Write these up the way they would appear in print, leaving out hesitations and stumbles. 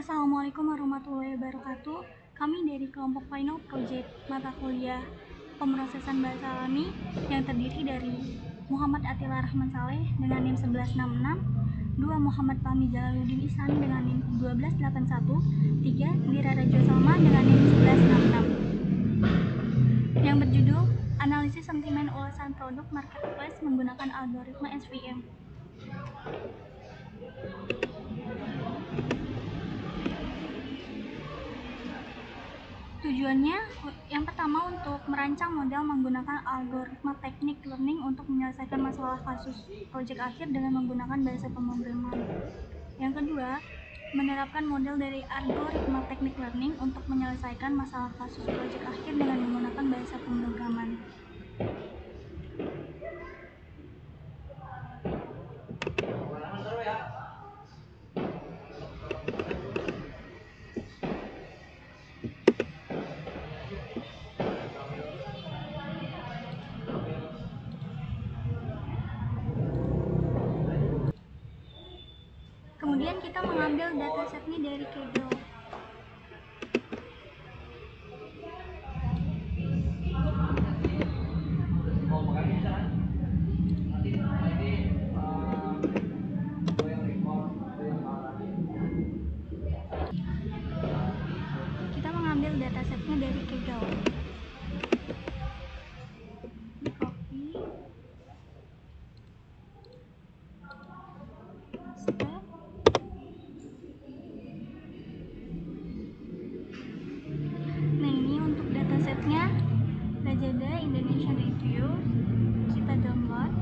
Assalamualaikum warahmatullahi wabarakatuh. Kami dari kelompok Final Project mata kuliah pemrosesan bahasa alami yang terdiri dari Muhammad Atila Rahman Saleh dengan NIM 1166, 2 Muhammad Fahmi Jalaluddin Ihsan dengan NIM 1281, 3 Dira Rajo Salma dengan NIM 1166. Yang berjudul Analisis Sentimen Ulasan Produk Marketplace menggunakan algoritma SVM. Tujuannya yang pertama untuk merancang model menggunakan algoritma teknik learning untuk menyelesaikan masalah kasus proyek akhir dengan menggunakan bahasa pemrograman. Yang kedua, menerapkan model dari algoritma teknik learning untuk menyelesaikan masalah kasus proyek akhir dengan menggunakan bahasa pemrograman. Kemudian kita mengambil datasetnya dari Kaggle. Kita mengambil datasetnya dari Kaggle. Di copy, paste. Nah, ini untuk datasetnya Lazada Indonesian Review. Kita download.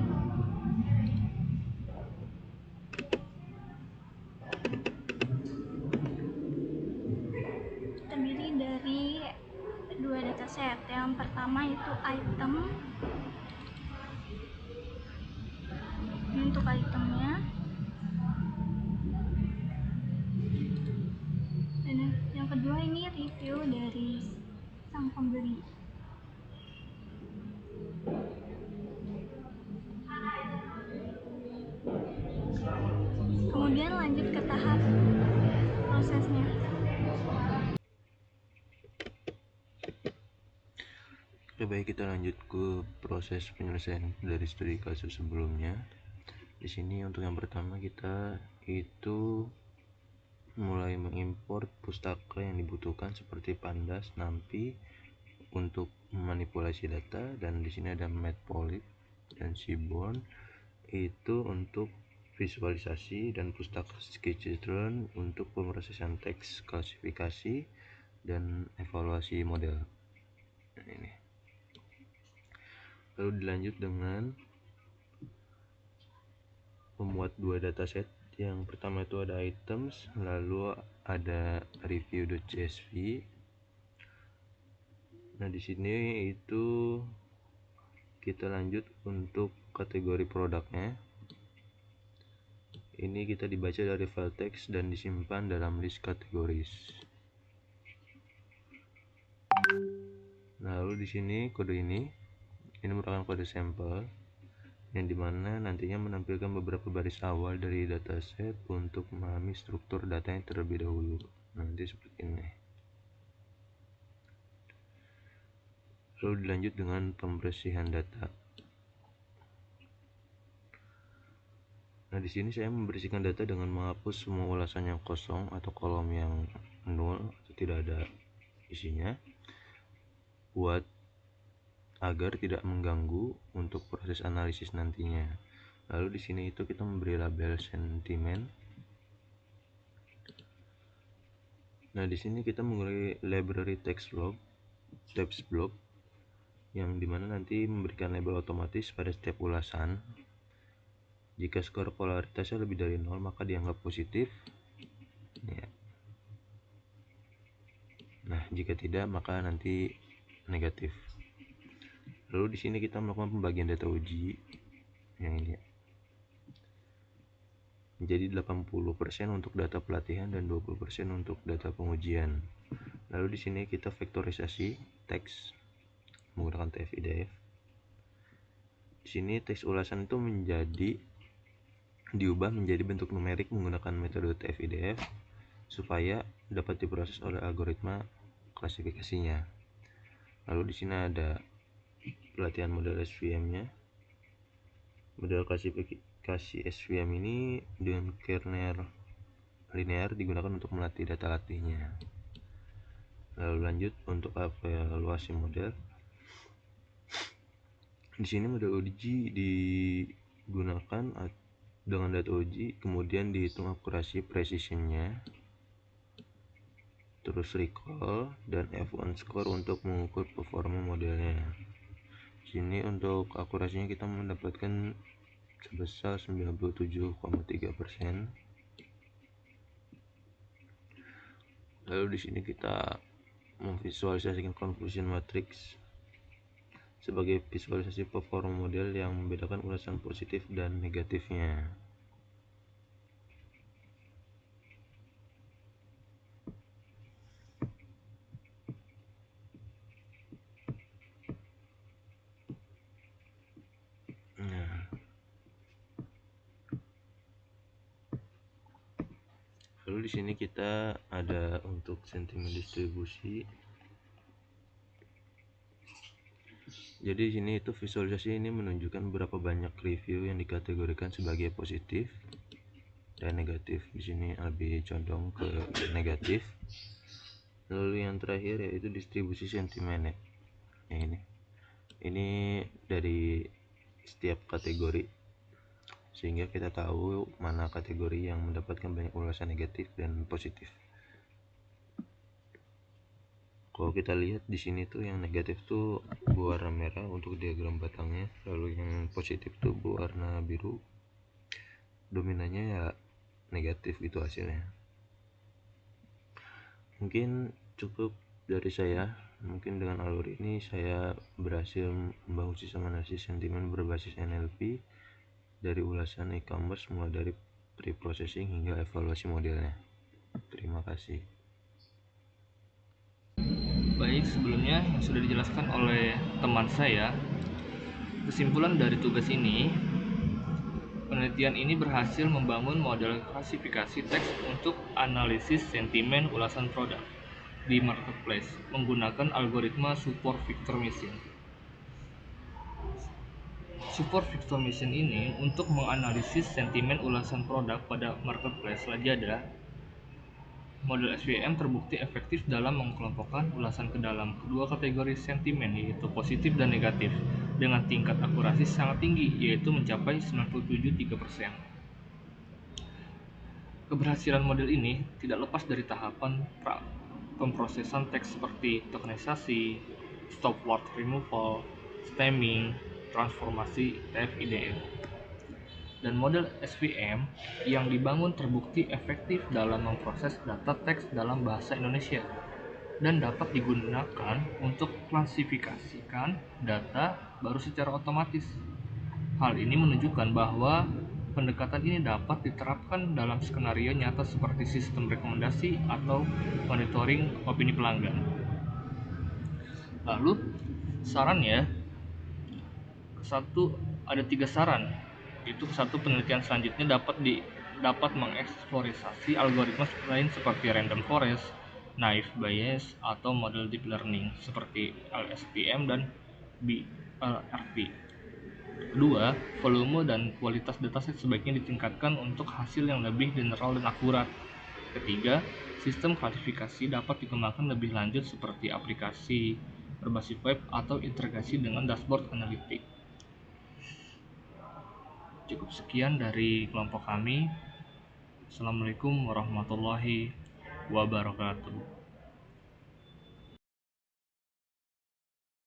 Terdiri dari dua dataset. Yang pertama itu item. Ini untuk itemnya. Dan yang kedua ini review dari sang pembeli. Kemudian lanjut ke tahap prosesnya. Oke, baik, kita lanjut ke proses penyelesaian dari studi kasus sebelumnya. Di sini untuk yang pertama kita itu mulai mengimpor pustaka yang dibutuhkan seperti Pandas, NumPy untuk memanipulasi data, dan di sini ada Matplotlib dan Seaborn itu untuk visualisasi, dan pustaka Skitchlearn untuk pemrosesan teks, klasifikasi, dan evaluasi model. Ini. Lalu dilanjut dengan membuat dua dataset. Yang pertama itu ada items, lalu ada review.csv. Nah, di sini itu kita lanjut untuk kategori produknya. Ini kita dibaca dari file teks dan disimpan dalam list kategoris. Lalu di sini kode ini merupakan kode sampel yang dimana nantinya menampilkan beberapa baris awal dari dataset untuk memahami struktur datanya terlebih dahulu. Nanti seperti ini. Lalu dilanjut dengan pembersihan data. Nah, di sini saya membersihkan data dengan menghapus semua ulasan yang kosong atau kolom yang nol atau tidak ada isinya, buat agar tidak mengganggu untuk proses analisis nantinya. Lalu di sini itu kita memberi label sentimen. Nah, di sini kita menggunakan library text block yang dimana nanti memberikan label otomatis pada setiap ulasan. Jika skor polaritasnya lebih dari 0 maka dianggap positif. Ya. Nah, jika tidak maka nanti negatif. Lalu di sini kita melakukan pembagian data uji yang ini. Menjadi 80% untuk data pelatihan dan 20% untuk data pengujian. Lalu di sini kita vektorisasi teks menggunakan TF-IDF. Di sini teks ulasan itu diubah menjadi bentuk numerik menggunakan metode TF-IDF. supaya dapat diproses oleh algoritma klasifikasinya. Lalu di sini ada pelatihan model SVM-nya. Model klasifikasi SVM ini dengan kernel linear digunakan untuk melatih data latihnya. Lalu lanjut untuk evaluasi model. Di sini model uji digunakan dengan data uji, kemudian dihitung akurasi precisionnya, terus recall dan F1 score untuk mengukur performa modelnya. Di sini untuk akurasinya kita mendapatkan sebesar 97,3%. Lalu di sini kita memvisualisasikan confusion matrix sebagai visualisasi performa model yang membedakan ulasan positif dan negatifnya. Nah, lalu di sini kita ada untuk sentimen distribusi. Jadi di sini itu visualisasi ini menunjukkan berapa banyak review yang dikategorikan sebagai positif dan negatif. Di sini lebih condong ke negatif. Lalu yang terakhir yaitu distribusi sentimen. Ini dari setiap kategori, sehingga kita tahu mana kategori yang mendapatkan banyak ulasan negatif dan positif. Kalau kita lihat di sini tuh yang negatif tuh berwarna merah untuk diagram batangnya, lalu yang positif tuh berwarna biru. Dominannya ya negatif gitu hasilnya. Mungkin cukup dari saya. Mungkin dengan alur ini saya berhasil membangun sistem analisis sentimen berbasis NLP dari ulasan e-commerce mulai dari pre-processing hingga evaluasi modelnya. Terima kasih. Baik, sebelumnya yang sudah dijelaskan oleh teman saya, kesimpulan dari tugas ini, penelitian ini berhasil membangun model klasifikasi teks untuk analisis sentimen ulasan produk di marketplace menggunakan algoritma support vector machine. Support vector machine ini untuk menganalisis sentimen ulasan produk pada marketplace Lazada. Model SVM terbukti efektif dalam mengelompokkan ulasan ke dalam kedua kategori sentimen, yaitu positif dan negatif, dengan tingkat akurasi sangat tinggi, yaitu mencapai 97,3%. Keberhasilan model ini tidak lepas dari tahapan pemrosesan teks seperti tokenisasi, stop word removal, stemming, transformasi TF-IDF. Dan model SVM yang dibangun terbukti efektif dalam memproses data teks dalam bahasa Indonesia dan dapat digunakan untuk klasifikasikan data baru secara otomatis. Hal ini menunjukkan bahwa pendekatan ini dapat diterapkan dalam skenario nyata seperti sistem rekomendasi atau monitoring opini pelanggan. Lalu sarannya, ada 3 saran. Itu satu, penelitian selanjutnya dapat mengeksplorasi algoritma lain seperti random forest, naive Bayes, atau model deep learning seperti LSTM dan BLRP. Kedua, volume dan kualitas dataset sebaiknya ditingkatkan untuk hasil yang lebih general dan akurat. Ketiga, sistem klasifikasi dapat dikembangkan lebih lanjut seperti aplikasi berbasis web atau integrasi dengan dashboard analitik. Cukup sekian dari kelompok kami. Assalamualaikum warahmatullahi wabarakatuh.